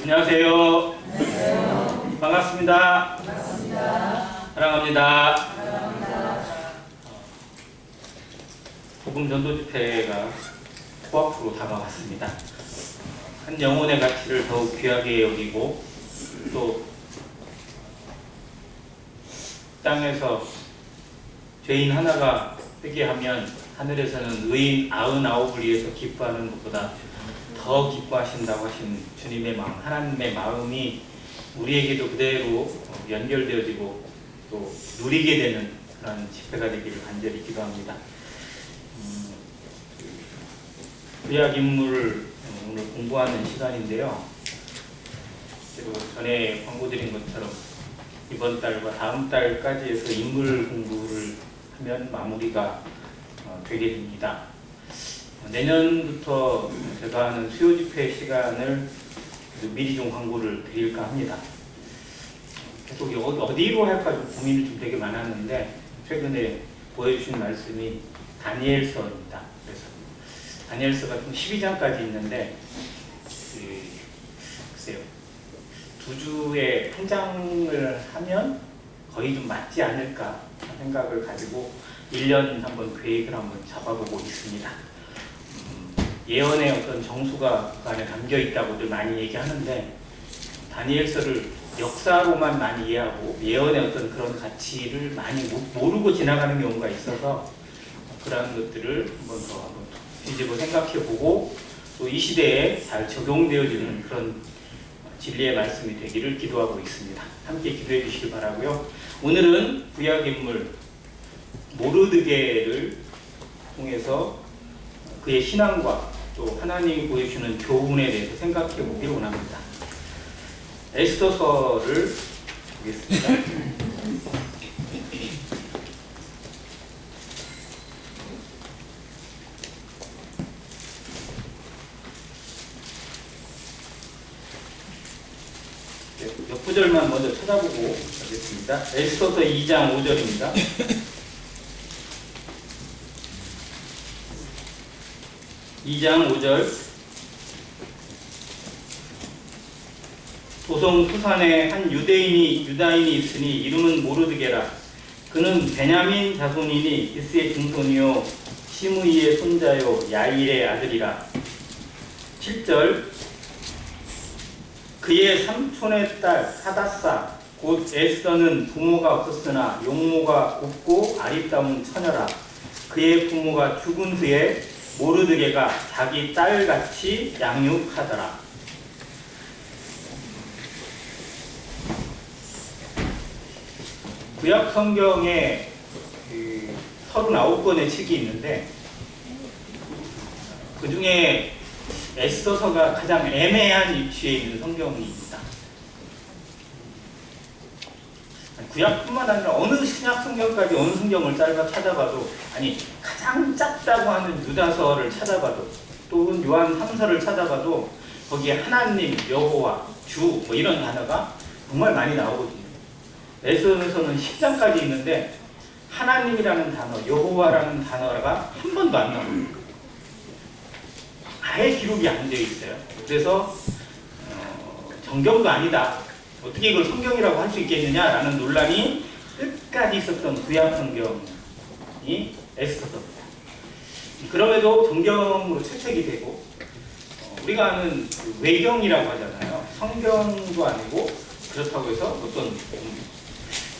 안녕하세요. 안녕하세요. 반갑습니다. 반갑습니다. 사랑합니다. 사랑합니다. 복음 전도 집회가 코앞으로 다가왔습니다. 한 영혼의 가치를 더욱 귀하게 여기고 또 땅에서 죄인 하나가 회개하면 하늘에서는 의인 99을 위해서 기뻐하는 것보다 더 기뻐하신다고 하신 주님의 마음, 하나님의 마음이 우리에게도 그대로 연결되어지고 또 누리게 되는 그런 집회가 되기를 간절히 기도합니다. 구약 인물을 오늘 공부하는 시간인데요. 그리고 전에 광고드린 것처럼 이번 달과 다음 달까지 해서 인물 공부를 하면 마무리가 되게 됩니다. 내년부터 제가 하는 수요 집회 시간을 미리 좀 광고를 드릴까 합니다. 계속 어디로 할까 좀 고민이 좀 되게 많았는데 최근에 보여주신 말씀이 다니엘서입니다. 그래서 다니엘서가 12장까지 있는데 글쎄요, 2주에 한 장을 하면 거의 좀 맞지 않을까 생각을 가지고 1년 한번 계획을 한번 잡아보고 있습니다. 예언의 어떤 정수가 그 안에 담겨 있다고들 많이 얘기하는데 다니엘서를 역사로만 많이 이해하고 예언의 어떤 그런 가치를 많이 모르고 지나가는 경우가 있어서 그러한 것들을 한번 뒤집어 생각해보고 또 이 시대에 잘 적용되어지는 그런 진리의 말씀이 되기를 기도하고 있습니다. 함께 기도해 주시기 바라고요. 오늘은 구약 인물 모르드게를 통해서 그의 신앙과 또 하나님이 보여주는 교훈에 대해서 생각해 보기를 원합니다. 에스더서를 보겠습니다. 몇 구절만 먼저 찾아보고 가겠습니다. 에스더서 2장 5절입니다. 2장 5절 도성 수산에 한 유다인이 있으니 이름은 모르드게라. 그는 베냐민 자손이니 기스의 증손이요 시므이의 손자요 야일의 아들이라. 7절 그의 삼촌의 딸 하닷사 곧 에스더는 부모가 없었으나 용모가 곱고 아리따운 처녀라. 그의 부모가 죽은 후에 모르드게가 자기 딸같이 양육하더라. 구약 성경에 39권의 책이 있는데 그 중에 에스더서가 가장 애매한 위치에 있는 성경입니다. 구약뿐만 아니라 어느 신약 성경까지 어느 성경을 찾아봐도 아니 가장 작다고 하는 유다서를 찾아봐도 또는 요한 3서를 찾아봐도 거기에 하나님, 여호와, 주 뭐 이런 단어가 정말 많이 나오거든요. 에스더서는 10장까지 있는데 하나님이라는 단어, 여호와라는 단어가 한 번도 안 나옵니다. 아예 기록이 안 되어 있어요. 그래서 정경도 아니다. 어떻게 이걸 성경이라고 할 수 있겠느냐라는 논란이 끝까지 있었던 구약 성경이 에스더서입니다. 그럼에도 정경으로 채택이 되고 우리가 아는 그 외경이라고 하잖아요. 성경도 아니고 그렇다고 해서 어떤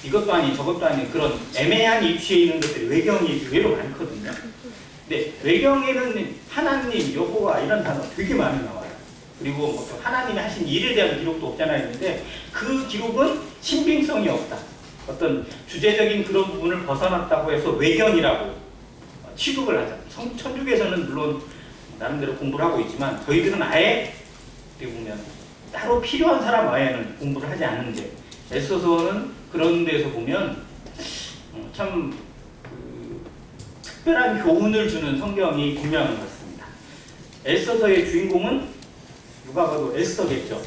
이것도 아닌 저것도 아닌 그런 애매한 위치에 있는 것들이 외경이 의외로 많거든요. 근데 외경에는 하나님, 여호와 이런 단어 되게 많이 나와요. 그리고 뭐 하나님이 하신 일에 대한 기록도 없잖아요. 있는데 그 기록은 신빙성이 없다. 어떤 주제적인 그런 부분을 벗어났다고 해서 외경이라고 취급을 하죠. 천주교에서는 물론 나름대로 공부를 하고 있지만 저희들은 아예 어떻게 보면 따로 필요한 사람 외에는 공부를 하지 않는데 에스더서는 그런 데서 보면 참 특별한 교훈을 주는 성경이 분명한 것 같습니다. 에스더서의 주인공은 누가 봐도 에스더겠죠.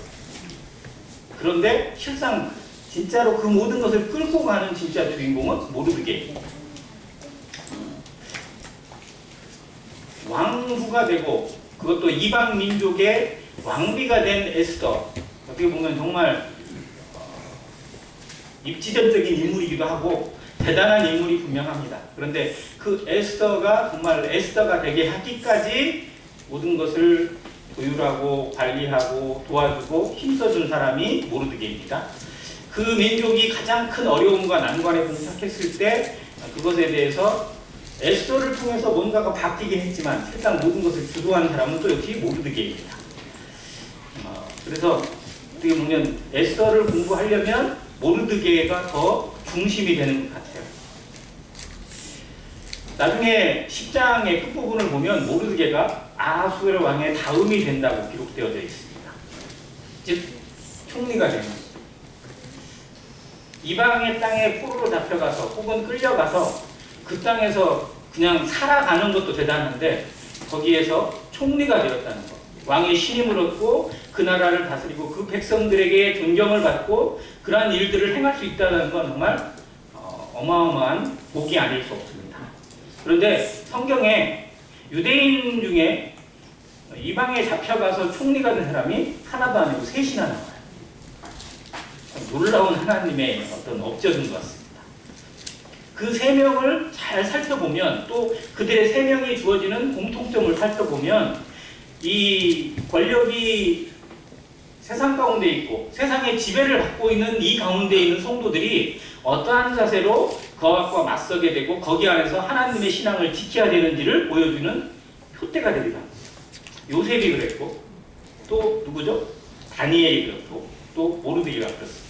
그런데 실상 진짜로 그 모든 것을 끌고 가는 진짜 주인공은 모르드게. 왕후가 되고 그것도 이방 민족의 왕비가 된 에스더, 어떻게 보면 정말 입지전적인 인물이기도 하고 대단한 인물이 분명합니다. 그런데 그 에스더가 정말 에스더가 되게 하기까지 모든 것을 조율하고 관리하고 도와주고 힘써준 사람이 모르드게입니다. 그 민족이 가장 큰 어려움과 난관에 봉착했을 때 그것에 대해서 에스더를 통해서 뭔가가 바뀌긴 했지만 세상 모든 것을 주도한 사람은 또 역시 모르드게입니다. 그래서 어떻게 보면 에스더를 공부하려면 모르드게가 더 중심이 되는 것 같아요. 나중에 10장의 끝부분을 보면 모르드게가 아하수에로 왕의 다음이 된다고 기록되어져 있습니다. 즉 총리가 되는 이방의 땅에 포로로 잡혀가서 혹은 끌려가서 그 땅에서 그냥 살아가는 것도 대단한데 거기에서 총리가 되었다는 것, 왕의 신임을 얻고 그 나라를 다스리고 그 백성들에게 존경을 받고 그러한 일들을 행할 수 있다는 건 정말 어마어마한 복이 아닐 수 없습니다. 그런데 성경에 유대인 중에 이방에 잡혀가서 총리가 된 사람이 하나도 아니고 셋이나 나와요. 놀라운 하나님의 어떤 업적인 것 같습니다. 그 세 명을 잘 살펴보면 또 그들의 세 명이 주어지는 공통점을 살펴보면 이 권력이 세상 가운데 있고 세상의 지배를 받고 있는 이 가운데 있는 성도들이 어떠한 자세로 그것과 맞서게 되고 거기 안에서 하나님의 신앙을 지켜야 되는지를 보여주는 표대가 되기도 합니다. 요셉이 그랬고 또 누구죠? 다니엘이 그랬고 또 모르드게가 그렇습니다.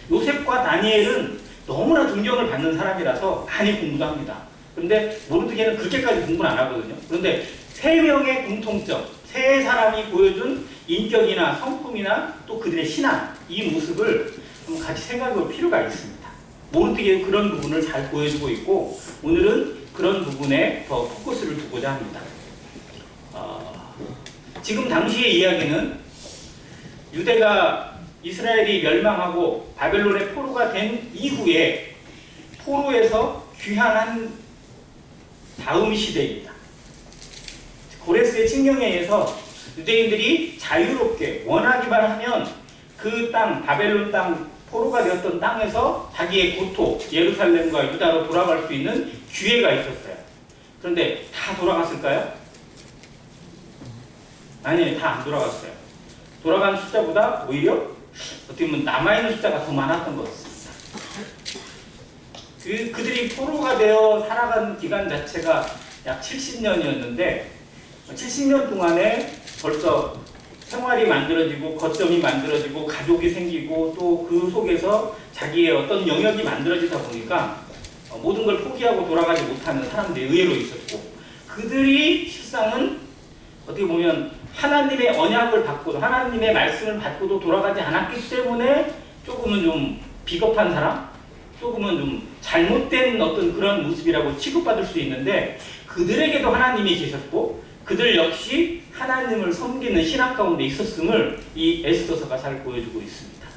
요셉과 다니엘은 너무나 존경을 받는 사람이라서 많이 공부도 합니다. 그런데 모르드게는 그렇게까지 공부는 안 하거든요. 그런데 세 명의 공통점, 세 사람이 보여준 인격이나 성품이나 또 그들의 신앙, 이 모습을 좀 같이 생각해 볼 필요가 있습니다. 모르드게는 그런 부분을 잘 보여주고 있고 오늘은 그런 부분에 더 포커스를 두고자 합니다. 지금 당시의 이야기는 유대가 이스라엘이 멸망하고 바벨론의 포로가 된 이후에 포로에서 귀환한 다음 시대입니다. 고레스의 칙령에 의해서 유대인들이 자유롭게 원하기만 하면 그 땅, 바벨론 땅, 포로가 되었던 땅에서 자기의 고토, 예루살렘과 유다로 돌아갈 수 있는 기회가 있었어요. 그런데 다 돌아갔을까요? 아니에요. 다 안 돌아갔어요. 돌아간 숫자보다 오히려 어떻게 보면 남아있는 숫자가 더 많았던 것 같습니다. 그들이 포로가 되어 살아간 기간 자체가 약 70년이었는데 70년 동안에 벌써 생활이 만들어지고 거점이 만들어지고 가족이 생기고 또 그 속에서 자기의 어떤 영역이 만들어지다 보니까 모든 걸 포기하고 돌아가지 못하는 사람들이 의외로 있었고 그들이 실상은 어떻게 보면 하나님의 언약을 받고도 하나님의 말씀을 받고도 돌아가지 않았기 때문에 조금은 좀 비겁한 사람, 조금은 좀 잘못된 어떤 그런 모습이라고 취급받을 수 있는데 그들에게도 하나님이 계셨고 그들 역시 하나님을 섬기는 신앙 가운데 있었음을 이 에스더서가 잘 보여주고 있습니다.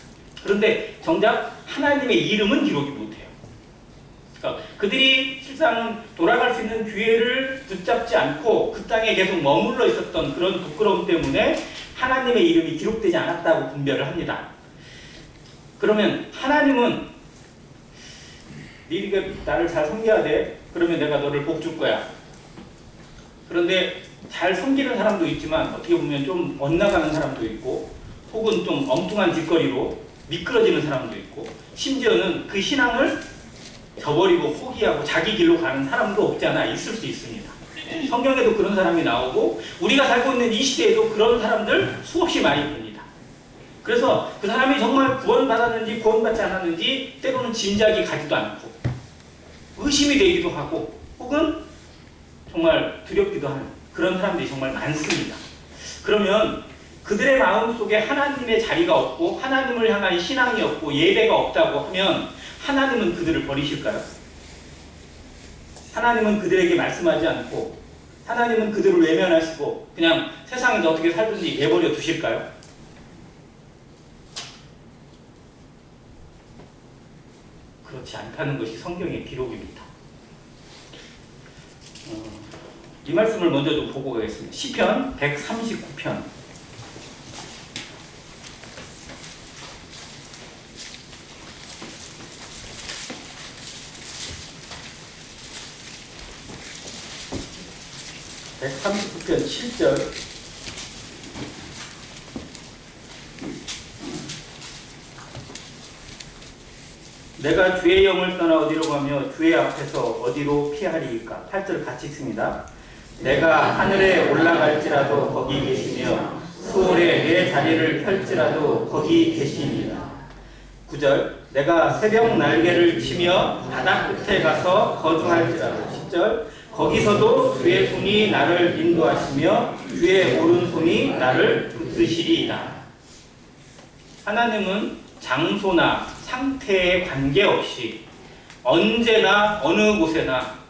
그런데 정작 하나님의 이름은 기록이 못해요. 그러니까 그들이 실상은 돌아갈 수 있는 기회를 붙잡지 않고 그 땅에 계속 머물러 있었던 그런 부끄러움 때문에 하나님의 이름이 기록되지 않았다고 분별을 합니다. 그러면 하나님은 네가 나를 잘 섬겨야 돼. 그러면 내가 너를 복 줄 거야. 그런데 잘 섬기는 사람도 있지만 어떻게 보면 좀 엇나가는 사람도 있고 혹은 좀 엉뚱한 짓거리로 미끄러지는 사람도 있고 심지어는 그 신앙을 저버리고 포기하고 자기 길로 가는 사람도 없지 않아 있을 수 있습니다. 성경에도 그런 사람이 나오고 우리가 살고 있는 이 시대에도 그런 사람들 수없이 많이 봅니다. 그래서 그 사람이 정말 구원받았는지 구원받지 않았는지 때로는 짐작이 가지도 않고 의심이 되기도 하고 혹은 정말 두렵기도 하는 그런 사람들이 정말 많습니다. 그러면 그들의 마음속에 하나님의 자리가 없고 하나님을 향한 신앙이 없고 예배가 없다고 하면 하나님은 그들을 버리실까요? 하나님은 그들에게 말씀하지 않고 하나님은 그들을 외면하시고 그냥 세상에서 어떻게 살든지 내버려 두실까요? 그렇지 않다는 것이 성경의 기록입니다. 이 말씀을 먼저 좀 보고 가겠습니다. 시편 139편 139편 7절. 내가 주의 영을 떠나 어디로 가며 주의 앞에서 어디로 피하리이까. 8절 같이 읽습니다. 내가 하늘에 올라갈지라도 거기 계시며 수월에 내 자리를 펼지라도 거기 계시니라. 9절 내가 새벽 날개를 치며 바다 끝에 가서 거주할지라도. 10절 거기서도 주의 손이 나를 인도하시며 주의 오른손이 나를 붙드시리이다. 하나님은 장소나 상태에 관계없이 언제나 어느 곳에나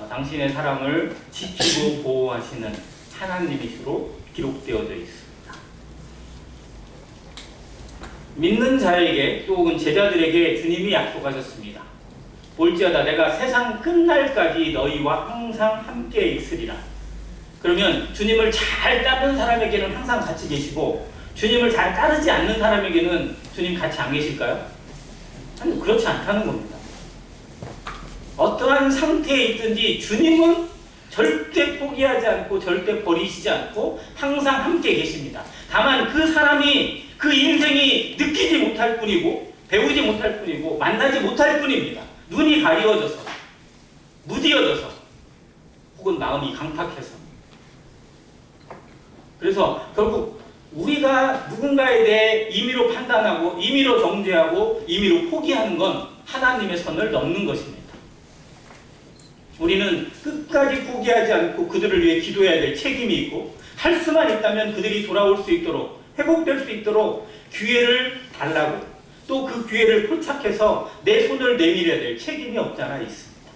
당신의 사람을 지키고 보호하시는 하나님이시로 기록되어져 있습니다. 믿는 자에게 또 혹은 제자들에게 주님이 약속하셨습니다. 볼지어다 내가 세상 끝날까지 너희와 항상 함께 있으리라. 그러면 주님을 잘 따르는 사람에게는 항상 같이 계시고 주님을 잘 따르지 않는 사람에게는 주님 같이 안 계실까요? 아니, 그렇지 않다는 겁니다. 어떠한 상태에 있든지 주님은 절대 포기하지 않고 절대 버리시지 않고 항상 함께 계십니다. 다만 그 사람이 그 인생이 느끼지 못할 뿐이고 배우지 못할 뿐이고 만나지 못할 뿐입니다. 눈이 가리워져서 무디어져서 혹은 마음이 강팍해서. 그래서 결국 우리가 누군가에 대해 임의로 판단하고 임의로 정죄하고 임의로 포기하는 건 하나님의 선을 넘는 것입니다. 우리는 끝까지 포기하지 않고 그들을 위해 기도해야 될 책임이 있고 할 수만 있다면 그들이 돌아올 수 있도록 회복될 수 있도록 기회를 달라고 또 그 기회를 포착해서 내 손을 내밀어야 될 책임이 없잖아 있습니다.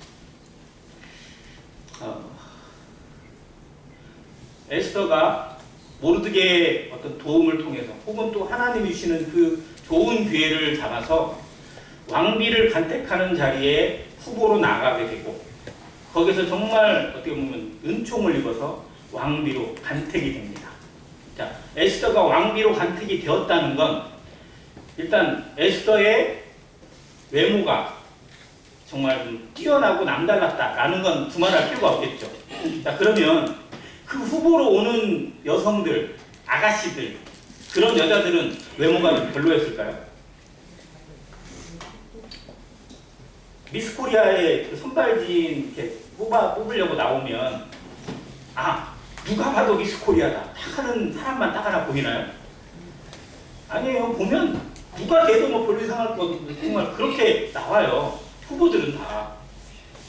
에스더가 모르드게의 어떤 도움을 통해서 혹은 또 하나님이 주시는 그 좋은 기회를 잡아서 왕비를 간택하는 자리에 후보로 나가게 되고 거기서 정말 어떻게 보면 은총을 입어서 왕비로 간택이 됩니다. 자, 에스더가 왕비로 간택이 되었다는 건 일단 에스더의 외모가 정말 뛰어나고 남달랐다라는 건 두말할 필요가 없겠죠. 자, 그러면 그 후보로 오는 여성들, 아가씨들, 그런 여자들은 외모가 별로였을까요? 미스 코리아의 그 선발진 이렇게 뽑으려고 나오면 누가 봐도 미스 코리아다 딱 하는 사람만 딱 하나 보이나요? 아니에요. 보면 누가 돼도 뭐 별로 이상할 거 정말 그렇게 나와요. 후보들은 다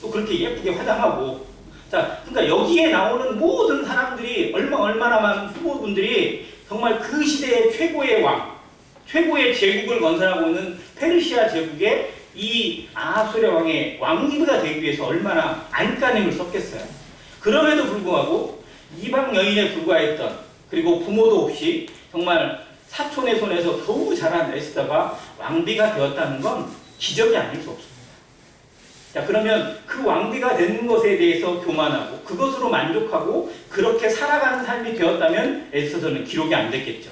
또 그렇게 예쁘게 화장하고. 자, 그러니까 여기에 나오는 모든 사람들이 얼마나 많은 후보분들이 정말 그 시대의 최고의 왕, 최고의 제국을 건설하고 있는 페르시아 제국의 이 아하수르 왕의 왕비가 되기 위해서 얼마나 안간힘을 썼겠어요. 그럼에도 불구하고 이방 여인에 불과했던 그리고 부모도 없이 정말 사촌의 손에서 겨우 자란 에스더가 왕비가 되었다는 건 기적이 아닐 수 없습니다. 자, 그러면 그 왕비가 되는 것에 대해서 교만하고 그것으로 만족하고 그렇게 살아가는 삶이 되었다면 에스더는 기록이 안 됐겠죠.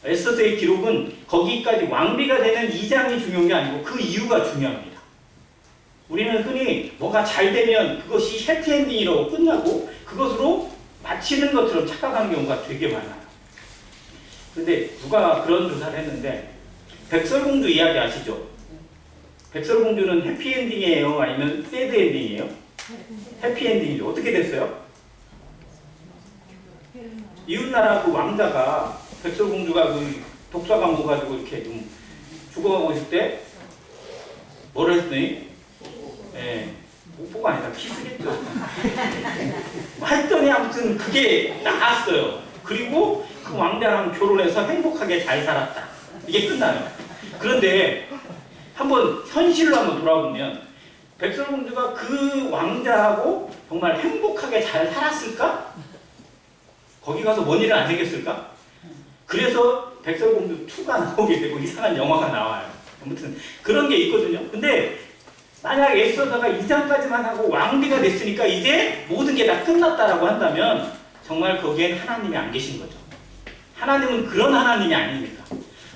에스더의 기록은 거기까지 왕비가 되는 이장이 중요한 게 아니고 그 이유가 중요합니다. 우리는 흔히 뭐가 잘 되면 그것이 해피엔딩이라고 끝나고 그것으로 마치는 것처럼 착각하는 경우가 되게 많아요. 그런데 누가 그런 조사를 했는데 백설공주 이야기 아시죠? 백설공주는 해피엔딩이에요? 아니면 새드엔딩이에요? 해피엔딩이죠. 어떻게 됐어요? 이웃나라 그 왕자가 백설공주가 그 독사가 먹어가지고 이렇게 좀 죽어가고 있을 때 뭐를 했더니 뽀뽀가 아니라 키스겠죠. 했더니 아무튼 그게 나았어요. 그리고 그 왕자랑 결혼해서 행복하게 잘 살았다. 이게 끝나요. 그런데 한번 현실로 한번 돌아보면 백설공주가 그 왕자하고 정말 행복하게 잘 살았을까? 거기 가서 뭔 일은 안 생겼을까? 그래서 백설공주 2가 나오게 되고 이상한 영화가 나와요. 아무튼 그런 게 있거든요. 근데 만약 에스더가 2장까지만 하고 왕비가 됐으니까 이제 모든 게 다 끝났다라고 한다면 정말 거기엔 하나님이 안 계신 거죠. 하나님은 그런 하나님이 아닙니다.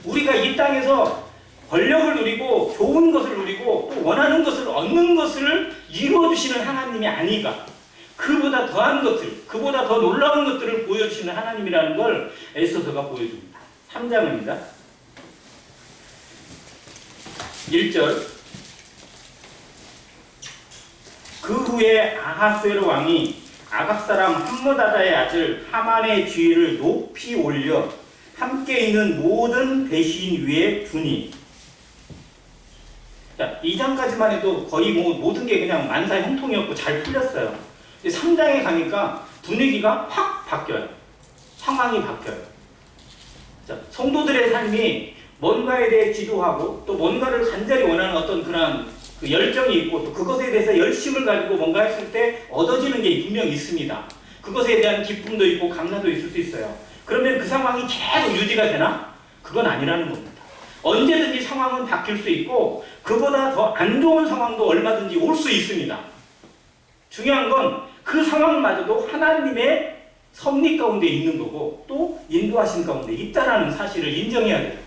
우리가 이 땅에서 권력을 누리고 좋은 것을 누리고 또 원하는 것을 얻는 것을 이루어주시는 하나님이 아니가 그보다 더한 것들, 그보다 더 놀라운 것들을 보여주시는 하나님이라는 걸 에스더서가 보여줍니다. 3장입니다. 1절. 그 후에 아하스웨로 왕이 아각 사람 함므다다의 아들 하만의 지위를 높이 올려 함께 있는 모든 대신 위에 두니. 자, 2장까지만 해도 거의 모든 게 그냥 만사 형통이었고 잘 풀렸어요. 3장에 가니까 분위기가 확 바뀌어요. 상황이 바뀌어요. 자, 성도들의 삶이 뭔가에 대해 기도하고 또 뭔가를 간절히 원하는 어떤 그런 그 열정이 있고 또 그것에 대해서 열심을 가지고 뭔가 했을 때 얻어지는 게 분명히 있습니다. 그것에 대한 기쁨도 있고 감사도 있을 수 있어요. 그러면 그 상황이 계속 유지가 되나? 그건 아니라는 겁니다. 언제든지 상황은 바뀔 수 있고 그보다 더 안 좋은 상황도 얼마든지 올 수 있습니다. 중요한 건 그 상황마저도 하나님의 섭리 가운데 있는 거고 또 인도하신 가운데 있다라는 사실을 인정해야 돼요.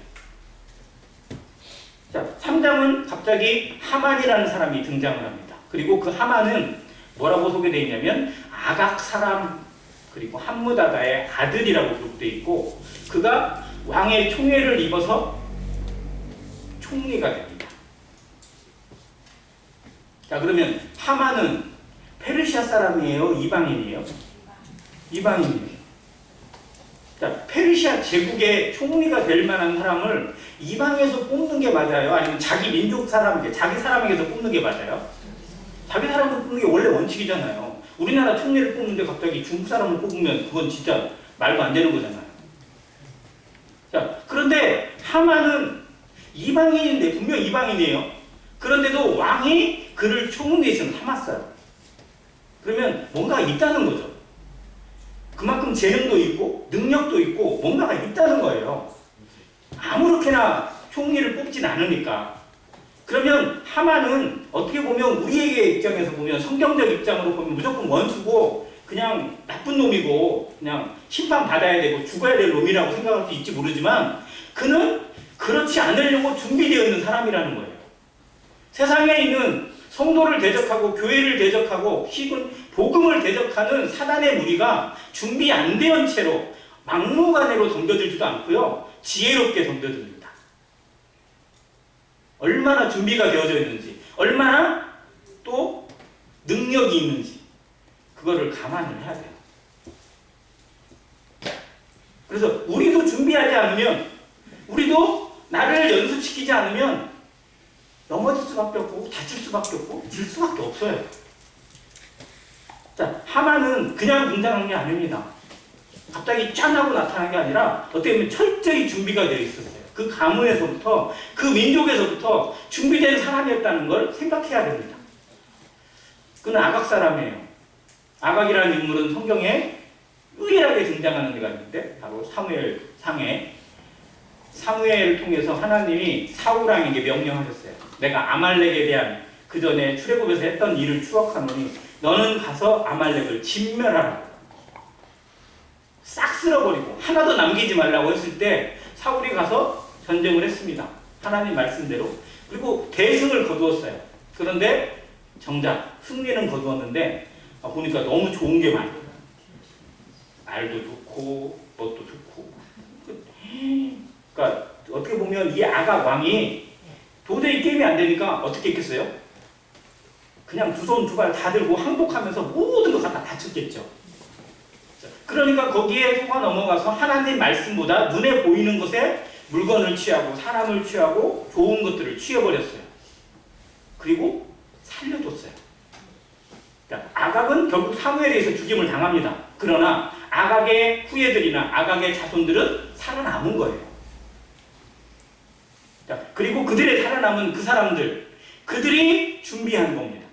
자, 3장은 갑자기 하만이라는 사람이 등장을 합니다. 그리고 그 하만은 뭐라고 소개되어 있냐면 아각 사람 그리고 함므다다의 아들이라고 기록되어 있고 그가 왕의 총애를 입어서 총리가 됩니다. 자, 그러면 하만은 페르시아 사람이에요? 이방인이에요? 이방인이에요. 자, 페르시아 제국의 총리가 될 만한 사람을 이방에서 뽑는 게 맞아요? 아니면 자기 민족 사람에게, 자기 사람에게서 뽑는 게 맞아요? 자기 사람을 뽑는 게 원래 원칙이잖아요. 우리나라 총리를 뽑는데 갑자기 중국 사람을 뽑으면 그건 진짜 말도 안 되는 거잖아요. 자, 그런데 하만은 이방인인데, 분명 이방인이에요. 그런데도 왕이 그를 총리에 삼았어요. 그러면 뭔가 있다는 거죠. 그만큼 재능도 있고 능력도 있고 뭔가가 있다는 거예요. 아무렇게나 총리를 뽑진 않으니까. 그러면 하만은 어떻게 보면 우리에게 입장에서 보면 성경적 입장으로 보면 무조건 원수고 그냥 나쁜 놈이고 그냥 심판받아야 되고 죽어야 될 놈이라고 생각할 수 있지 모르지만 그는 그렇지 않으려고 준비되어 있는 사람이라는 거예요. 세상에 있는 성도를 대적하고 교회를 대적하고 혹은 복음을 대적하는 사단의 무리가 준비 안 된 채로 막무가내로 덤벼들지도 않고요. 지혜롭게 덤벼듭니다. 얼마나 준비가 되어져 있는지 얼마나 또 능력이 있는지 그거를 감안을 해야 돼요. 그래서 우리도 준비하지 않으면 우리도 나를 연습시키지 않으면 넘어질 수밖에 없고 다칠 수밖에 없고 질 수밖에 없어요. 자, 하만은 그냥 등장한 게 아닙니다. 갑자기 짠 하고 나타난 게 아니라 어떻게 보면 철저히 준비가 되어 있었어요. 그 가문에서부터 그 민족에서부터 준비된 사람이었다는 걸 생각해야 됩니다. 그는 아각 사람이에요. 아각이라는 인물은 성경에 유일하게 등장하는 데가 있는데 바로 사무엘 상에 사무엘을 통해서 하나님이 사울왕에게 명령하셨어요. 내가 아말렉에 대한 그 전에 출애굽에서 했던 일을 추억하노니 너는 가서 아말렉을 진멸하라. 싹 쓸어버리고 하나도 남기지 말라고 했을 때 사울이 가서 전쟁을 했습니다. 하나님 말씀대로. 그리고 대승을 거두었어요. 그런데 정작 승리는 거두었는데 보니까 너무 좋은 게 많아요. 말도 좋고 뭣도 좋고. 그러니까 어떻게 보면 이 아각 왕이 도저히 게임이 안 되니까 어떻게 했겠어요? 그냥 두 손 두 발 다 들고 항복하면서 모든 거 갖다 바쳤겠죠. 그러니까 거기에 속아 넘어가서 하나님 말씀보다 눈에 보이는 것에 물건을 취하고 사람을 취하고 좋은 것들을 취해버렸어요. 그리고 살려뒀어요. 그러니까 아각은 결국 사무엘에 의해서 죽임을 당합니다. 그러나 아각의 후예들이나 아각의 자손들은 살아남은 거예요. 자, 그리고 그들의 살아남은 그 사람들, 그들이 준비한 겁니다.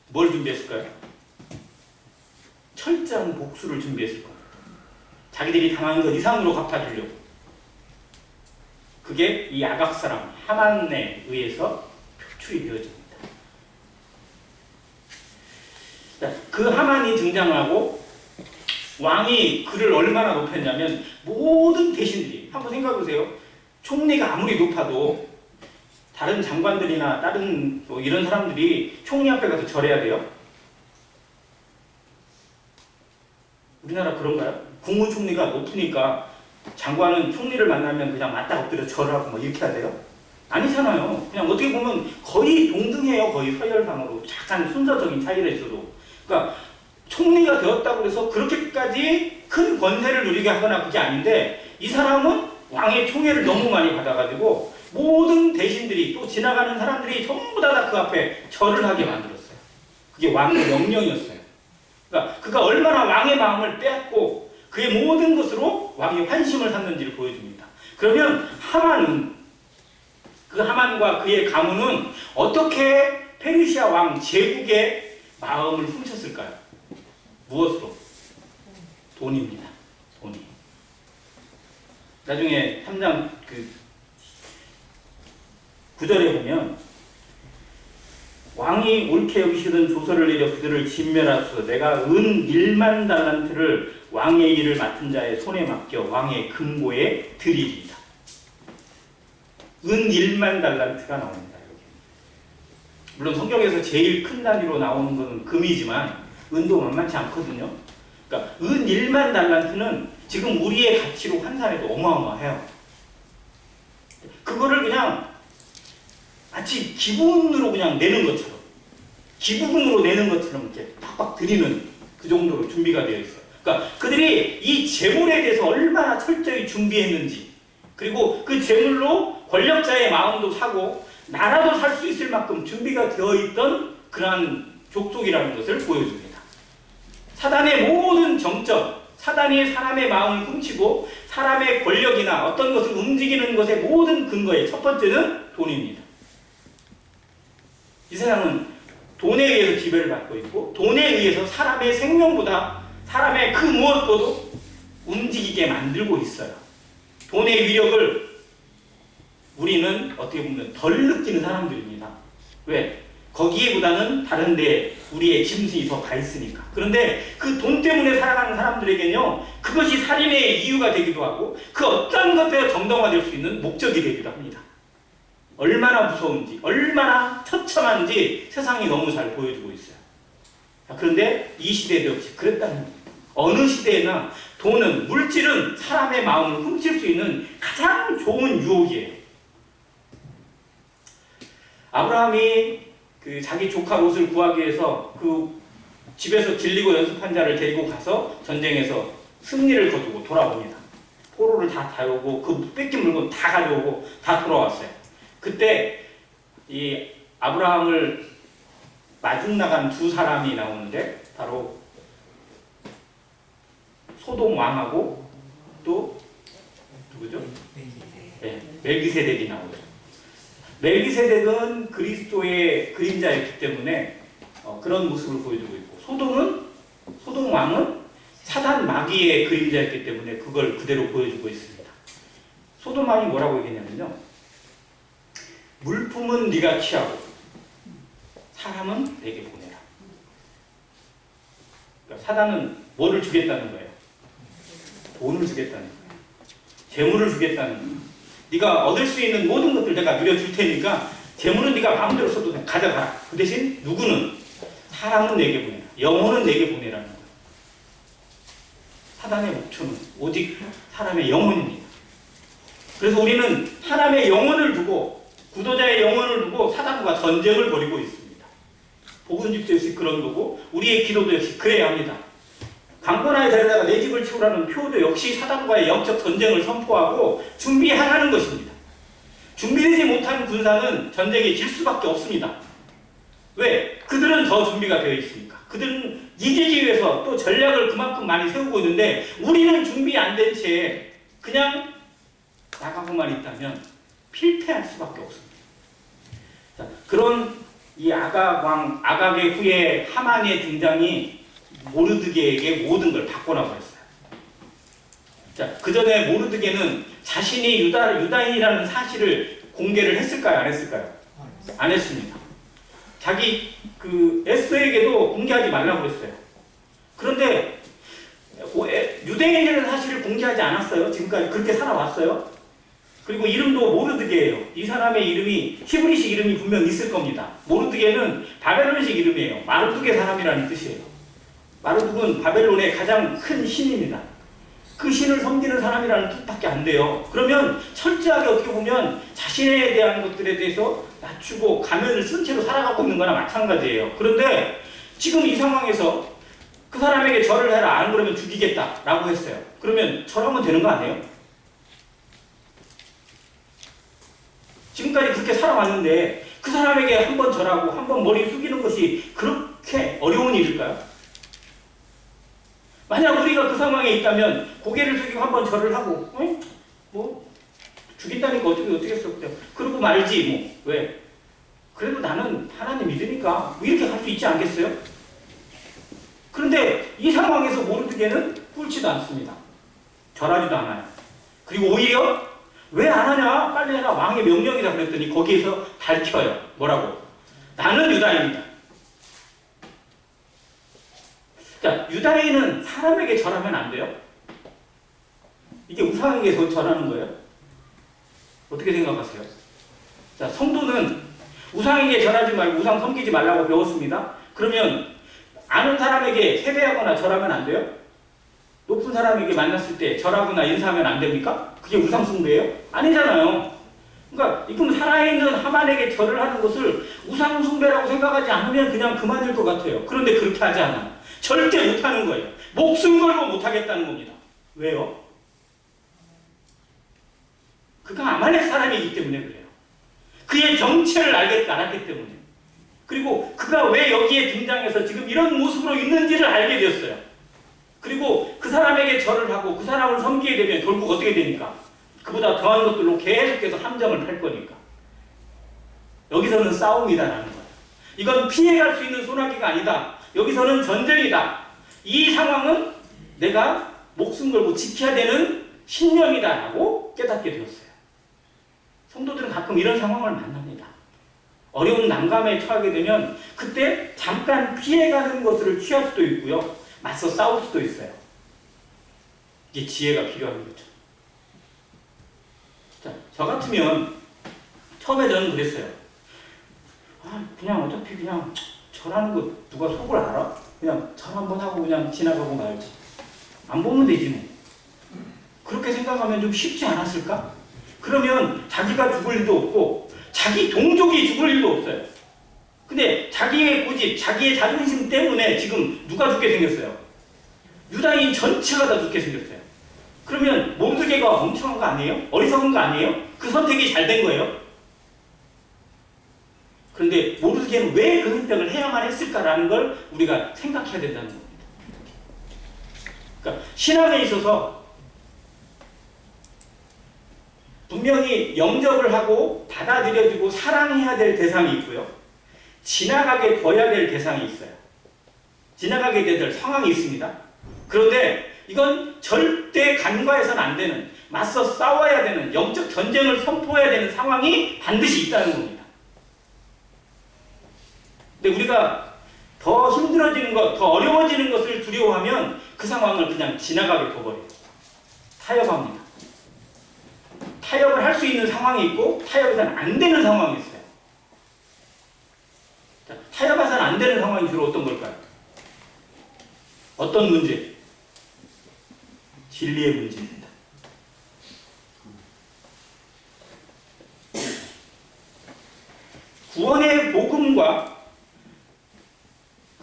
뭘 준비했을까요? 철저한 복수를 준비했을 겁니다. 자기들이 당한 것 이상으로 갚아주려고. 그게 이 아각 사람 하만에 의해서 표출이 되어집니다. 자, 그 하만이 등장하고 왕이 그를 얼마나 높였냐면 모든 대신들이 한번 생각해보세요. 총리가 아무리 높아도 다른 장관들이나 다른 뭐 이런 사람들이 총리 앞에 가서 절해야 돼요? 우리나라 그런가요? 국무총리가 높으니까 장관은 총리를 만나면 그냥 맞다 엎드려 절하고 뭐 이렇게 해야 돼요? 아니잖아요. 그냥 어떻게 보면 거의 동등해요. 거의 서열상으로. 약간 순서적인 차이가 있어도. 그러니까 총리가 되었다고 해서 그렇게까지 큰 권세를 누리게 하거나 그게 아닌데 이 사람은 왕의 총애를 너무 많이 받아가지고 모든 대신들이 또 지나가는 사람들이 전부 다 그 앞에 절을 하게 만들었어요. 그게 왕의 명령이었어요. 그러니까 그가 얼마나 왕의 마음을 빼앗고 그의 모든 것으로 왕의 환심을 샀는지를 보여줍니다. 그러면 하만은 그 하만과 그의 가문은 어떻게 페르시아 왕 제국의 마음을 훔쳤을까요? 무엇으로? 돈입니다. 돈이. 나중에 3장 그 9절에 보면 왕이 옳게 여기시던 조서를 내려 그들을 진멸하소서. 내가 은 1만 달란트를 왕의 일을 맡은 자의 손에 맡겨 왕의 금고에 드리리이다. 은 1만 달란트가 나옵니다. 여기. 물론 성경에서 제일 큰 단위로 나오는 것은 금이지만 은도 만만치 않거든요. 그러니까 은 1만 달란트는 지금 우리의 가치로 환산해도 어마어마해요. 그거를 그냥 마치 기분으로 그냥 내는 것처럼, 기부금으로 내는 것처럼 이렇게 팍팍 드리는 그 정도로 준비가 되어 있어요. 그러니까 그들이 이 재물에 대해서 얼마나 철저히 준비했는지, 그리고 그 재물로 권력자의 마음도 사고 나라도 살 수 있을 만큼 준비가 되어 있던 그러한 족속이라는 것을 보여줍니다. 사단의 모든 정점, 사단이 사람의 마음을 훔치고 사람의 권력이나 어떤 것을 움직이는 것의 모든 근거의 첫 번째는 돈입니다. 이 세상은 돈에 의해서 지배를 받고 있고 돈에 의해서 사람의 생명보다 사람의 그 무엇보도 움직이게 만들고 있어요. 돈의 위력을 우리는 어떻게 보면 덜 느끼는 사람들입니다. 왜? 거기에보다는 다른 데 우리의 짐승이 더 가 있으니까. 그런데 그 돈 때문에 살아가는 사람들에게는요, 그것이 살인의 이유가 되기도 하고 그 어떤 것들에 정당화될 수 있는 목적이 되기도 합니다. 얼마나 무서운지, 얼마나 처참한지 세상이 너무 잘 보여주고 있어요. 그런데 이 시대도 역시 그랬다는 겁니다. 어느 시대나 돈은, 물질은 사람의 마음을 훔칠 수 있는 가장 좋은 유혹이에요. 아브라함이 그 자기 조카 롯을 구하기 위해서 그 집에서 길리고 연습한 자를 데리고 가서 전쟁에서 승리를 거두고 돌아옵니다. 포로를 다 다오고 그 뺏긴 물건 다 가져오고 다 돌아왔어요. 그때 이 아브라함을 마중 나간 두 사람이 나오는데 바로 소돔 왕하고 또 누구죠? 네, 멜기세덱이 나오죠. 멜기세덱은 그리스도의 그림자였기 때문에 그런 모습을 보여주고 있고 소돔 왕은 사단 마귀의 그림자였기 때문에 그걸 그대로 보여주고 있습니다. 소돔 왕이 뭐라고 얘기했냐면요, 물품은 네가 취하고 사람은 내게 보내라. 그러니까 사단은 뭐를 주겠다는 거예요? 돈을 주겠다는 거예요. 재물을 주겠다는 거예요. 네가 얻을 수 있는 모든 것들 내가 누려줄 테니까 재물은 네가 마음대로 써도 가져가라. 그 대신 누구는? 사람은 내게 보내라. 영혼은 내게 보내라는 거예요. 사단의 목표는 오직 사람의 영혼입니다. 그래서 우리는 사람의 영혼을 두고, 구도자의 영혼을 두고 사단과 전쟁을 벌이고 있습니다. 복음집도 역시 그런 거고 우리의 기도도 역시 그래야 합니다. 강권하의 자리에다가 내 집을 채우라는 표도 역시 사단과의 영적 전쟁을 선포하고 준비하라는 것입니다. 준비되지 못한 군사는 전쟁에 질 수밖에 없습니다. 왜? 그들은 더 준비가 되어 있으니까. 그들은 이기기 위해서 또 전략을 그만큼 많이 세우고 있는데 우리는 준비 안 된 채 그냥 나가고만 있다면 필패할 수밖에 없습니다. 자, 그런 이 아각의 후에 하만의 등장이 모르드게에게 모든 걸 바꿔놔버렸어요. 자, 그 전에 모르드게는 자신이 유다인이라는 사실을 공개를 했을까요? 안 했을까요? 안 했습니다. 자기 그 에스더에게도 공개하지 말라고 그랬어요. 그런데 유대인이라는 사실을 공개하지 않았어요. 지금까지 그렇게 살아왔어요. 그리고 이름도 모르드게예요. 이 사람의 이름이 히브리식 이름이 분명 있을 겁니다. 모르드게는 바벨론식 이름이에요. 마르두게 사람이라는 뜻이에요. 마르둑은 바벨론의 가장 큰 신입니다. 그 신을 섬기는 사람이라는 뜻밖에 안 돼요. 그러면 철저하게 어떻게 보면 자신에 대한 것들에 대해서 낮추고 가면을 쓴 채로 살아가고 있는 거나 마찬가지예요. 그런데 지금 이 상황에서 그 사람에게 절을 해라, 안 그러면 죽이겠다라고 했어요. 그러면 절하면 되는 거 아니에요? 지금까지 그렇게 살아왔는데 그 사람에게 한 번 절하고 한 번 머리 숙이는 것이 그렇게 어려운 일일까요? 만약 우리가 그 상황에 있다면 고개를 숙이고 한 번 절을 하고 뭐 죽인다니까 어떻게 했어? 그러고 말지 뭐. 왜? 그래도 나는 하나님 믿으니까 뭐 이렇게 할 수 있지 않겠어요? 그런데 이 상황에서 모르드게는 꿇지도 않습니다. 절하지도 않아요. 그리고 오히려 왜 안 하냐? 빨리 해라. 왕의 명령이다 그랬더니 거기에서 밝혀요. 뭐라고? 나는 유다인이다. 자, 유다인은 사람에게 절하면 안 돼요? 이게 우상에게 절하는 거예요? 어떻게 생각하세요? 자, 성도는 우상에게 절하지 말고 우상 섬기지 말라고 배웠습니다. 그러면 아는 사람에게 세배하거나 절하면 안 돼요? 높은 사람에게 만났을 때 절하거나 인사하면 안 됩니까? 그게 우상 숭배예요? 아니잖아요. 그러니까 지금 살아있는 하만에게 절을 하는 것을 우상 숭배라고 생각하지 않으면 그냥 그만일 것 같아요. 그런데 그렇게 하지 않아요. 절대 못하는 거예요. 목숨 걸고 못하겠다는 겁니다. 왜요? 그가 아말렉 사람이기 때문에 그래요. 그의 정체를 알았기 때문에. 그리고 그가 왜 여기에 등장해서 지금 이런 모습으로 있는지를 알게 되었어요. 그리고 그 사람에게 절을 하고 그 사람을 섬기게 되면 결국 어떻게 되니까? 그보다 더한 것들로 계속해서 함정을 탈 거니까. 여기서는 싸움이다라는 거예요. 이건 피해갈 수 있는 소나기가 아니다. 여기서는 전쟁이다. 이 상황은 내가 목숨 걸고 지켜야 되는 신념이다라고 깨닫게 되었어요. 성도들은 가끔 이런 상황을 만납니다. 어려운 난감에 처하게 되면 그때 잠깐 피해가는 것을 취할 수도 있고요. 맞서 싸울 수도 있어요. 이게 지혜가 필요한 거죠. 자, 저 같으면 처음에 저는 그랬어요. 그냥 어차피 그냥 절하는 거 누가 속을 알아? 그냥 절 한번 하고 그냥 지나가고 말지. 안 보면 되지 뭐. 그렇게 생각하면 좀 쉽지 않았을까? 그러면 자기가 죽을 일도 없고 자기 동족이 죽을 일도 없어요. 근데 자기의 고집, 자기의 자존심 때문에 지금 누가 죽게 생겼어요? 유다인 전체가 다 죽게 생겼어요. 그러면 모르드게가 멍청한 거 아니에요? 어리석은 거 아니에요? 그 선택이 잘 된 거예요? 그런데 모르드게는 왜 그 선택을 해야만 했을까라는 걸 우리가 생각해야 된다는 겁니다. 그러니까 신앙에 있어서 분명히 영접을 하고 받아들여지고 사랑해야 될 대상이 있고요. 지나가게 둬야 될 대상이 있어요. 지나가게 될 상황이 있습니다. 그런데 이건 절대 간과해서는 안 되는, 맞서 싸워야 되는, 영적 전쟁을 선포해야 되는 상황이 반드시 있다는 겁니다. 근데 우리가 더 힘들어지는 것, 더 어려워지는 것을 두려워하면 그 상황을 그냥 지나가게 둬버려요. 타협합니다. 타협을 할 수 있는 상황이 있고 타협해서는 안 되는 상황이 있어요. 자, 타협해서는 안 되는 상황이 주로 어떤 걸까요? 어떤 문제? 진리의 문제입니다. 구원의 복음과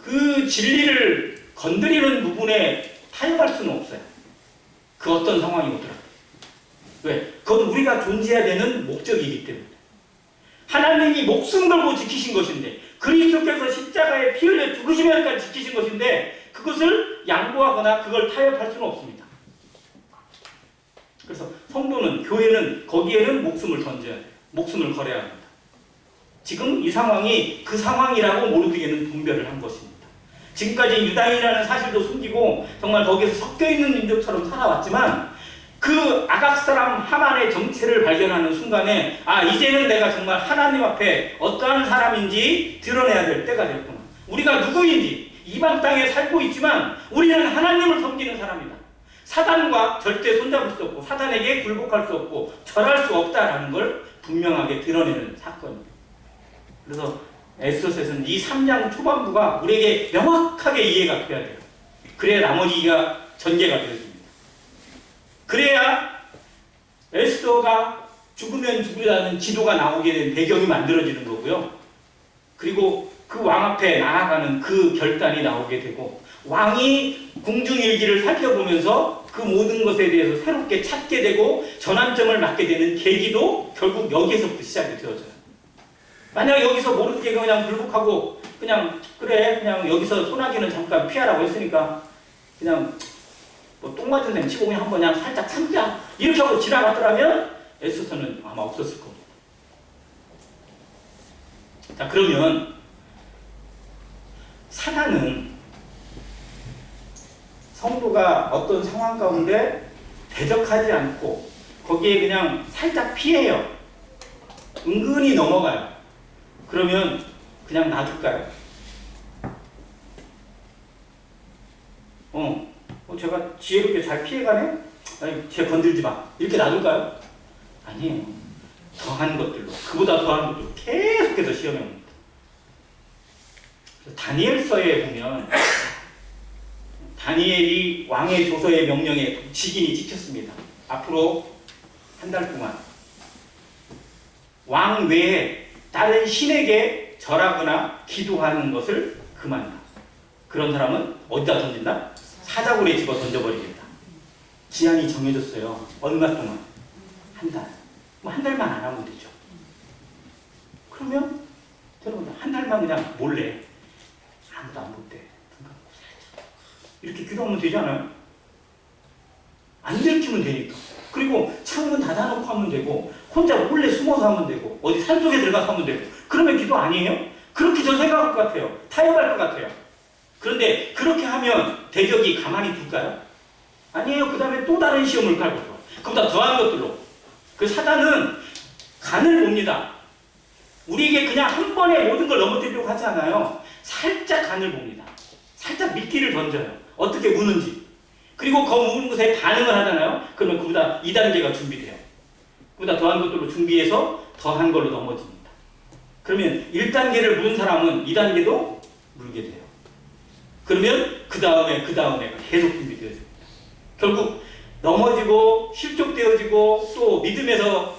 그 진리를 건드리는 부분에 타협할 수는 없어요. 그 어떤 상황이 오더라도. 왜? 그건 우리가 존재해야 되는 목적이기 때문에. 하나님이 목숨 걸고 지키신 것인데, 그리스도께서 십자가에 피 흘려 죽으시면까지 지키신 것인데, 그것을 양보하거나 그걸 타협할 수는 없습니다. 그래서 성도는, 교회는 거기에는 목숨을 던져야 돼요. 목숨을 걸어야 합니다. 지금 이 상황이 그 상황이라고 모르드게는 분별을 한 것입니다. 지금까지 유다인이라는 사실도 숨기고 정말 거기에서 섞여있는 민족처럼 살아왔지만 그 아각 사람 하만의 정체를 발견하는 순간에 이제는 내가 정말 하나님 앞에 어떠한 사람인지 드러내야 될 때가 됐구나. 우리가 누구인지 이방 땅에 살고 있지만 우리는 하나님을 섬기는 사람이다. 사단과 절대 손잡을 수 없고 사단에게 굴복할 수 없고 절할 수 없다라는 걸 분명하게 드러내는 사건입니다. 그래서 에스더서에서는 이 3장 초반부가 우리에게 명확하게 이해가 돼야 돼요. 그래야 나머지가 전개가 되어집니다. 그래야 에스더가 죽으면 죽으라는 지도가 나오게 된 배경이 만들어지는 거고요. 그리고 그 왕 앞에 나아가는 그 결단이 나오게 되고, 왕이 궁중일기를 살펴보면서 그 모든 것에 대해서 새롭게 찾게 되고 전환점을 맞게 되는 계기도 결국 여기에서부터 시작이 되어져요. 만약 여기서 모르드게가 그냥 불복하고 그냥 그래 그냥 여기서 소나기는 잠깐 피하라고 했으니까 그냥 뭐 똥 맞은 셈 치고 그냥 한번 그냥 살짝 참자 이렇게 하고 지나갔더라면 에스더는 아마 없었을 겁니다. 자, 그러면 사단은 성도가 어떤 상황 가운데 대적하지 않고 거기에 그냥 살짝 피해요. 은근히 넘어가요. 그러면 그냥 놔둘까요? 제가 지혜롭게 잘 피해가네? 아니, 쟤 건들지 마. 이렇게 놔둘까요? 아니에요. 더한 것들로, 그보다 더한 것들로 계속해서 시험해 옵니다. 다니엘서에 보면 다니엘이 왕의 조서의 명령에 직인이 찍혔습니다. 앞으로 한 달 동안 왕 외에 다른 신에게 절하거나 기도하는 것을 금한다. 그런 사람은 어디다 던진다? 사자굴에 집어 던져버리겠다. 기한이 정해졌어요. 얼마 동안? 한 달. 뭐 한 달만 안 하면 되죠. 그러면 여러분 한 달만 그냥 몰래 아무도 안 볼 때 이렇게 기도하면 되잖아요. 안 들키면 되니까. 그리고 창문 닫아놓고 하면 되고 혼자 몰래 숨어서 하면 되고 어디 산속에 들어가서 하면 되고 그러면 기도 아니에요? 그렇게 저 생각할 것 같아요. 타협할 것 같아요. 그런데 그렇게 하면 대적이 가만히 둘까요? 아니에요. 그 다음에 또 다른 시험을 깔고 들어와요. 그보다 더한 것들로. 그 사단은 간을 봅니다. 우리에게 그냥 한 번에 모든 걸 넘어뜨리려고 하지 않아요. 살짝 간을 봅니다. 살짝 미끼를 던져요. 어떻게 무는지. 그리고 그 무는 것에 반응을 하잖아요. 그러면 그보다 2단계가 준비돼요. 그보다 더한 것들로 준비해서 더한 걸로 넘어집니다. 그러면 1단계를 문 사람은 2단계도 물게 돼요. 그러면 그 다음에 계속 준비되어집니다. 결국 넘어지고 실족되어지고 또 믿음에서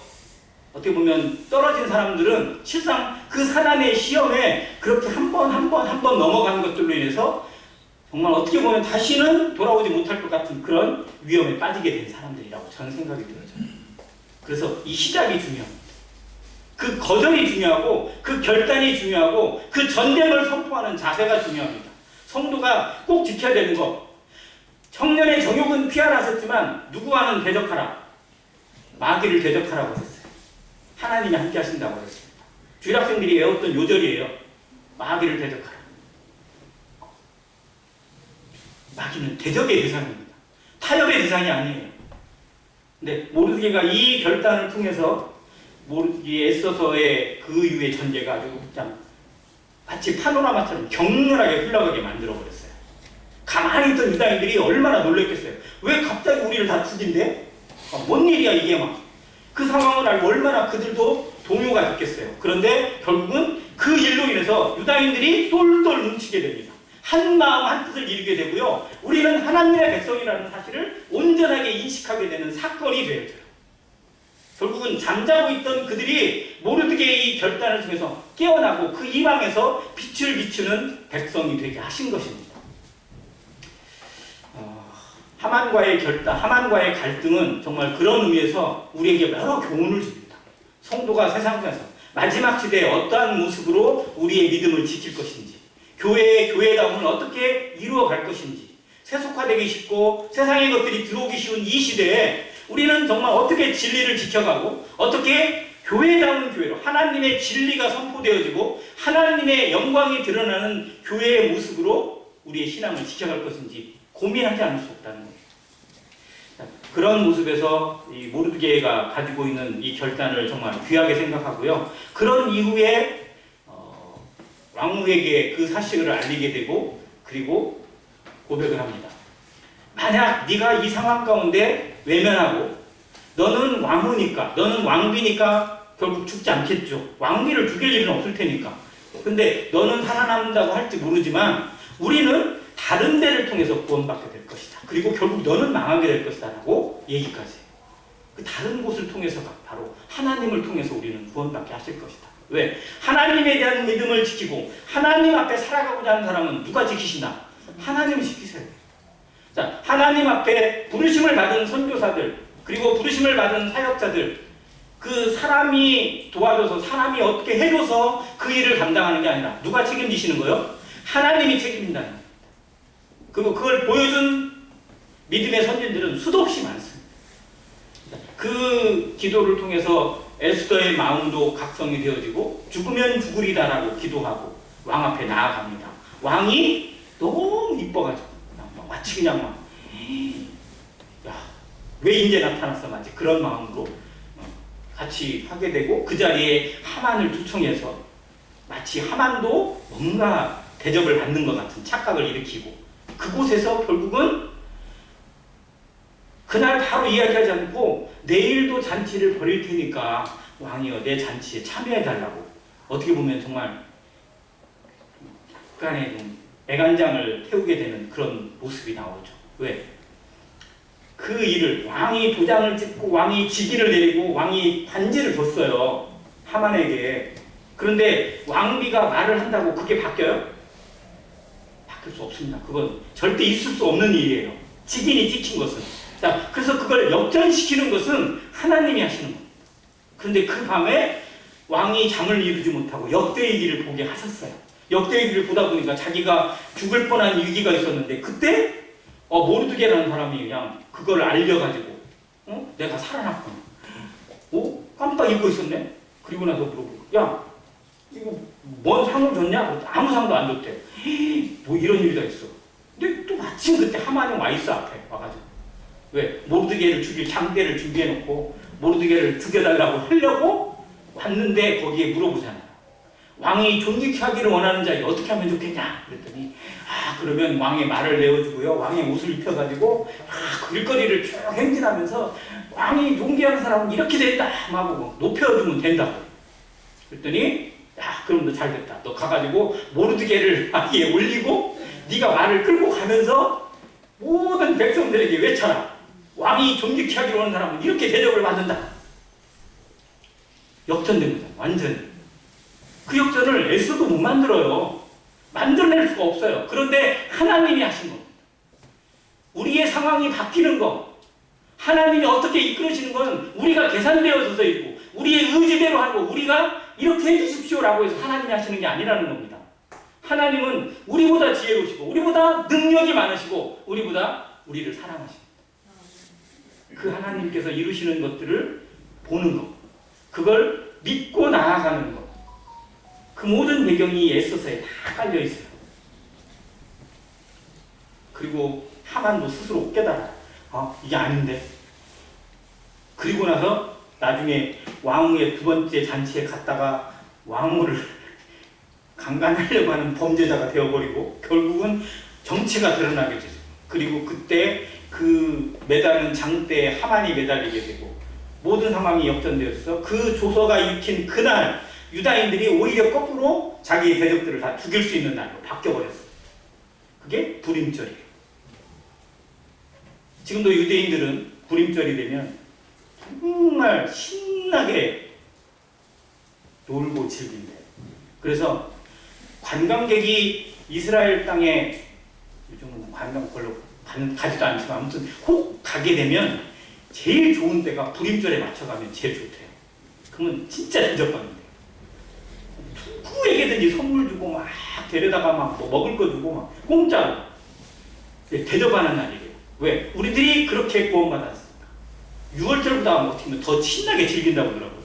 어떻게 보면 떨어진 사람들은 실상 그 사단의 시험에 그렇게 한 번 넘어간 것들로 인해서 정말 어떻게 보면 다시는 돌아오지 못할 것 같은 그런 위험에 빠지게 된 사람들이라고 저는 생각이 들어요. 그래서 이 시작이 중요합니다. 그 거절이 중요하고 그 결단이 중요하고 그 전쟁을 선포하는 자세가 중요합니다. 성도가 꼭 지켜야 되는 거. 청년의 정욕은 피하라 하셨지만 누구와는 대적하라. 마귀를 대적하라고 하셨어요. 하나님이 함께 하신다고 하셨습니다. 주일학생들이 외웠던 요절이에요. 마귀를 대적하라. 마귀는 대적의 대상입니다. 타협의 대상이 아니에요. 근데 모르드게가 이 결단을 통해서 모르드게 애써서의 그 이후의 전제가 아주 그냥 마치 파노라마처럼 격렬하게 흘러가게 만들어버렸어요. 가만히 있던 유다인들이 얼마나 놀랬겠어요. 왜 갑자기 우리를 다 죽인대? 뭔 일이야 이게 막. 그 상황을 알고 얼마나 그들도 동요가 됐겠어요. 그런데 결국은 그 일로 인해서 유다인들이 똘똘 뭉치게 됩니다. 한 마음 한 뜻을 이루게 되고요. 우리는 하나님의 백성이라는 사실을 온전하게 인식하게 되는 사건이 되어져요. 결국은 잠자고 있던 그들이 모르드게의 이 결단을 통해서 깨어나고 그 이방에서 빛을 비추는 백성이 되게 하신 것입니다. 하만과의 결단, 하만과의 갈등은 정말 그런 의미에서 우리에게 여러 교훈을 줍니다. 성도가 세상에서 마지막 시대에 어떠한 모습으로 우리의 믿음을 지킬 것인지, 교회의 교회다움을 어떻게 이루어갈 것인지, 세속화되기 쉽고 세상의 것들이 들어오기 쉬운 이 시대에 우리는 정말 어떻게 진리를 지켜가고 어떻게 교회다운 교회로 하나님의 진리가 선포되어지고 하나님의 영광이 드러나는 교회의 모습으로 우리의 신앙을 지켜갈 것인지 고민하지 않을 수 없다는 거예요. 그런 모습에서 이 모르드게가 가지고 있는 이 결단을 정말 귀하게 생각하고요. 그런 이후에 왕후에게 그 사실을 알리게 되고 그리고 고백을 합니다. 만약 네가 이 상황 가운데 외면하고 너는 왕후니까 너는 왕비니까 결국 죽지 않겠죠. 왕비를 죽일 일은 없을 테니까. 근데 너는 살아남는다고 할지 모르지만 우리는 다른 데를 통해서 구원받게 될 것이다. 그리고 결국 너는 망하게 될 것이다 라고 얘기까지 해요. 그 다른 곳을 통해서가 바로 하나님을 통해서 우리는 구원받게 하실 것이다. 왜? 하나님에 대한 믿음을 지키고 하나님 앞에 살아가고자 하는 사람은 누가 지키시나? 하나님을 지키세요. 자, 하나님 앞에 부르심을 받은 선교사들, 그리고 부르심을 받은 사역자들, 그 사람이 도와줘서, 사람이 어떻게 해줘서 그 일을 감당하는 게 아니라 누가 책임지시는 거예요? 하나님이 책임진다는 거예요. 그리고 그걸 보여준 믿음의 선진들은 수도 없이 많습니다. 그 기도를 통해서 에스더의 마음도 각성이 되어지고 죽으면 죽으리다라고 기도하고 왕 앞에 나아갑니다. 왕이 너무 이뻐가지고 마치 그냥 막 야, 왜 이제 나타났어? 마치 그런 마음으로 같이 하게 되고, 그 자리에 하만을 초청해서 마치 하만도 뭔가 대접을 받는 것 같은 착각을 일으키고, 그곳에서 결국은 그날 바로 이야기하지 않고 내일도 잔치를 벌일 테니까 왕이여 내 잔치에 참여해달라고, 어떻게 보면 정말 약간의 좀 애간장을 태우게 되는 그런 모습이 나오죠. 왜? 그 일을 왕이 도장을 찍고 왕이 직위를 내리고 왕이 반지를 줬어요. 하만에게. 그런데 왕비가 말을 한다고 그게 바뀌어요? 바뀔 수 없습니다. 그건 절대 있을 수 없는 일이에요. 직인이 찍힌 것은. 자, 그래서 그걸 역전시키는 것은 하나님이 하시는 겁니다. 그런데 그 밤에 왕이 잠을 이루지 못하고 역대의 길을 보게 하셨어요. 역대의 길을 보다 보니까 자기가 죽을 뻔한 위기가 있었는데, 그때 모르드게라는 사람이 그냥 그걸 알려가지고 내가 살아났구나. 깜빡 잊고 있었네. 그리고 나서 물어보고, 야 이거 뭔 상을 줬냐? 아무 상도 안 줬대. 뭐 이런 일이 다 있어. 근데 또 마침 그때 하만이 와 있어, 앞에 와가지고. 왜? 모르드게를 죽일 장대를 준비해놓고 모르드게를 죽여달라고 하려고 왔는데 거기에 물어보잖아요. 왕이 존귀케 하기를 원하는 자에 어떻게 하면 좋겠냐? 그랬더니 그러면 왕의 말을 내어주고요, 왕의 옷을 입혀가지고 길거리를 쭉 행진하면서 왕이 존귀하는 사람은 이렇게 됐다 하고 높여주면 된다고. 그랬더니 그럼 너 잘 됐다. 너 가가지고 모르드게를 위에 올리고 네가 말을 끌고 가면서 모든 백성들에게 외쳐라. 왕이 존귀케 하기를 원하는 사람은 이렇게 대접을 받는다. 역전된 거죠. 완전히. 그 역전을 에스더도 못 만들어요. 만들어낼 수가 없어요. 그런데 하나님이 하신 겁니다. 우리의 상황이 바뀌는 거, 하나님이 어떻게 이끌으시는 건 우리가 계산되어서 있고 우리의 의지대로 하고 우리가 이렇게 해주십시오라고 해서 하나님이 하시는 게 아니라는 겁니다. 하나님은 우리보다 지혜로우시고 우리보다 능력이 많으시고 우리보다 우리를 사랑하십니다. 그 하나님께서 이루시는 것들을 보는 것, 그걸 믿고 나아가는 것, 그 모든 배경이 에스더서에 다 깔려 있어요. 그리고 하만도 스스로 깨달아요. 이게 아닌데. 그리고 나서 나중에 왕의 두 번째 잔치에 갔다가 왕후를 강간하려고 하는 범죄자가 되어버리고 결국은 정체가 드러나게 되죠. 그리고 그때 그 매달은 장대에 하만이 매달리게 되고 모든 상황이 역전되어서 그 조서가 읽힌 그날 유다인들이 오히려 거꾸로 자기의 대적들을 다 죽일 수 있는 날로 바뀌어버렸어요. 그게 불임절이에요. 지금도 유대인들은 불임절이 되면 정말 신나게 놀고 즐긴대요. 그래서 관광객이 이스라엘 땅에, 요즘은 관광 별로 가지도 않지만 아무튼 혹 가게 되면 제일 좋은 때가 불임절에 맞춰가면 제일 좋대요. 그러면 진짜 대접받는데요. 누구에게든지 선물 주고 막 데려다가 막 뭐 먹을 거 주고 막 공짜로 대접하는 날이에요. 왜? 우리들이 그렇게 구원받았으니까. 6월절보다 어떻게 보면 더 신나게 즐긴다고 하더라고요.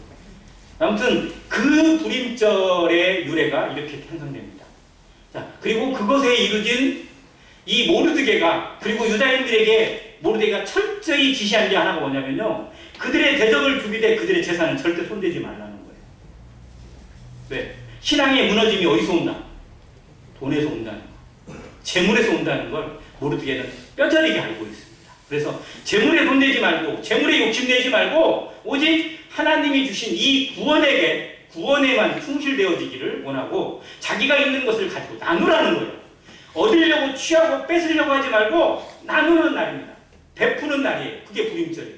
아무튼 그 불임절의 유래가 이렇게 형성됩니다. 자, 그리고 그것에 이루어진 이 모르드게가, 그리고 유다인들에게 모르드게가 철저히 지시한 게 하나가 뭐냐면요, 그들의 대적을 죽이되 그들의 재산은 절대 손대지 말라는 거예요. 왜? 신앙의 무너짐이 어디서 온다? 돈에서 온다는 거, 재물에서 온다는 걸 모르드게는 뼈저리게 알고 있습니다. 그래서 재물에 손대지 말고 재물에 욕심내지 말고 오직 하나님이 주신 이 구원에만 충실되어지기를 원하고 자기가 있는 것을 가지고 나누라는 거예요. 얻으려고 취하고 뺏으려고 하지 말고 나누는 날입니다. 베푸는 날이에요. 그게 불임절이에요.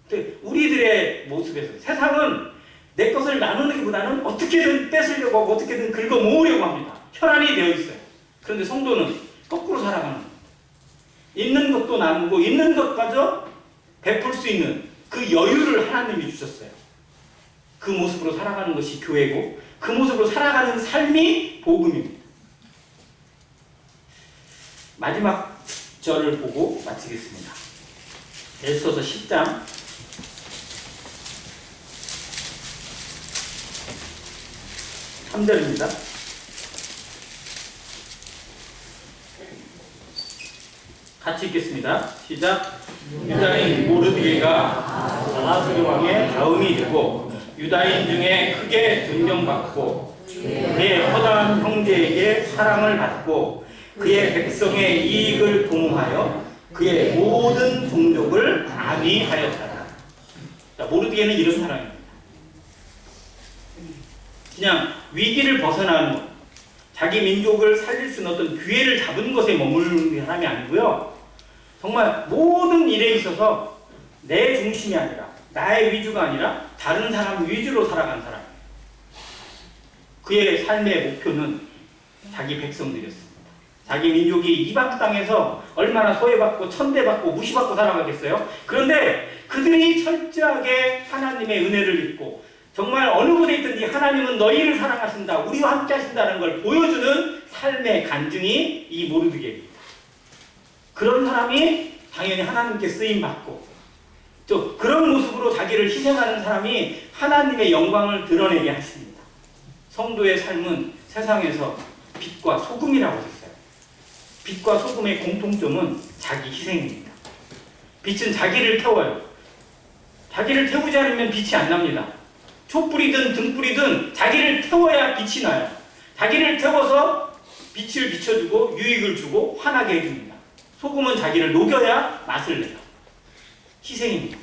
근데 우리들의 모습에서 세상은 내 것을 나누기보다는 어떻게든 뺏으려고 하고 어떻게든 긁어 모으려고 합니다. 혈안이 되어 있어요. 그런데 성도는 거꾸로 살아가는 거예요. 있는 것도 나누고 있는 것마저 베풀 수 있는 그 여유를 하나님이 주셨어요. 그 모습으로 살아가는 것이 교회고 그 모습으로 살아가는 삶이 복음입니다. 마지막 절을 보고 마치겠습니다. 에스더서 10장 3절입니다. 같이 읽겠습니다. 시작. 유다인 모르드게가 아하스웨 왕의 다음이 되고 유다인 중에 크게 존경받고 그의 허다한 형제에게 사랑을 받고 그의 백성의 이익을 도모하여 그의 모든 종족을 안위하였다. 자, 모르드게는 이런 사람입니다. 그냥 위기를 벗어나는 것, 자기 민족을 살릴 수 있는 어떤 기회를 잡은 것에 머무르는 사람이 아니고요. 정말 모든 일에 있어서 내 중심이 아니라 나의 위주가 아니라 다른 사람 위주로 살아간 사람이에요. 그의 삶의 목표는 자기 백성들이었습니다. 자기 민족이 이방 땅에서 얼마나 소외받고 천대받고 무시받고 살아가겠어요? 그런데 그들이 철저하게 하나님의 은혜를 믿고 정말 어느 곳에 있든지 하나님은 너희를 사랑하신다, 우리와 함께 하신다는 걸 보여주는 삶의 간증이 이 모르드게입니다. 그런 사람이 당연히 하나님께 쓰임받고 또 그런 모습으로 자기를 희생하는 사람이 하나님의 영광을 드러내게 하십니다. 성도의 삶은 세상에서 빛과 소금이라고 했어요. 빛과 소금의 공통점은 자기 희생입니다. 빛은 자기를 태워요. 자기를 태우지 않으면 빛이 안 납니다. 촛불이든 등불이든 자기를 태워야 빛이 나요. 자기를 태워서 빛을 비춰주고 유익을 주고 환하게 해줍니다. 소금은 자기를 녹여야 맛을 내요. 희생입니다.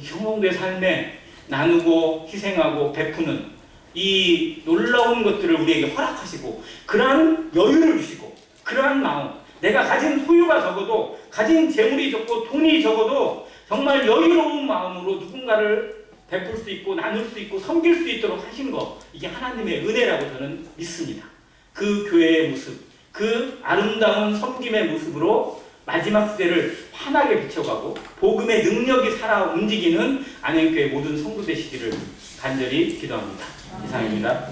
성도의 삶에 나누고 희생하고 베푸는 이 놀라운 것들을 우리에게 허락하시고 그러한 여유를 주시고 그러한 마음, 내가 가진 소유가 적어도 가진 재물이 적고 돈이 적어도 정말 여유로운 마음으로 누군가를 베풀 수 있고 나눌 수 있고 섬길 수 있도록 하신 것, 이게 하나님의 은혜라고 저는 믿습니다. 그 교회의 모습, 그 아름다운 섬김의 모습으로 마지막 시대를 환하게 비춰가고 복음의 능력이 살아 움직이는 안양교회 모든 성도 되시기를 간절히 기도합니다. 이상입니다.